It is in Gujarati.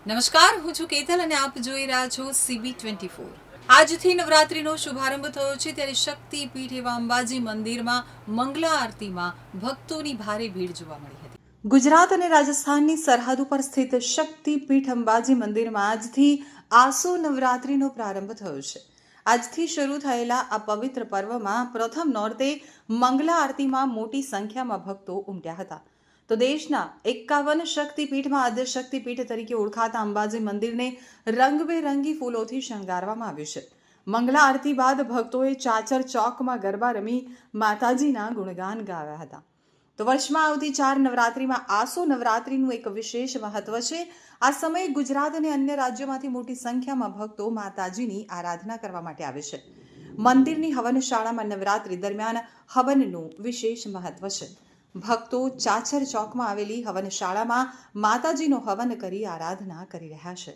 નમસ્કાર, હું છું કેતલ અને આપ જોઈ રહ્યા છો CB24। આજથી નવરાત્રીનો શુભારંભ થયો છે, ત્યારે શક્તિપીઠ એવા અંબાજી મંદિરમાં મંગલા આરતીમાં ભક્તોની ભારે ભીડ જોવા મળી હતી। ગુજરાત અને રાજસ્થાનની સરહદ ઉપર સ્થિત શક્તિપીઠ અંબાજી મંદિરમાં આજથી આસો નવરાત્રીનો પ્રારંભ થયો છે। આજથી શરૂ થયેલા આ પવિત્ર પર્વમાં પ્રથમ નોરતે મંગલા આરતીમાં મોટી સંખ્યામાં ભક્તો ઉમટ્યા હતા। તો દેશના 51 શક્તિપીઠમાં આદ્ય શક્તિપીઠ તરીકે ઓળખાતા અંબાજી મંદિરને રંગબેરંગી ફૂલોથી શણગારવામાં આવ્યું છે। મંગલા આરતી બાદ ભક્તોએ ચાચર ચોકમાં ગરબા રમી માતાજીના ગુણગાન ગાયા હતા। તો વર્ષમાં આવતી 4 નવરાત્રીમાં આસો નવરાત્રીનું એક વિશેષ મહત્વ છે। આ સમયે ગુજરાત અને અન્ય રાજ્યોમાંથી મોટી સંખ્યામાં ભક્તો માતાજીની આરાધના કરવા માટે આવે છે। મંદિરની હવનશાળામાં નવરાત્રી દરમિયાન હવનનું વિશેષ મહત્વ છે। ભક્તો ચાચર ચોકમાં આવેલી હવનશાળામાં માતાજીનો હવન કરી આરાધના કરી રહ્યા છે।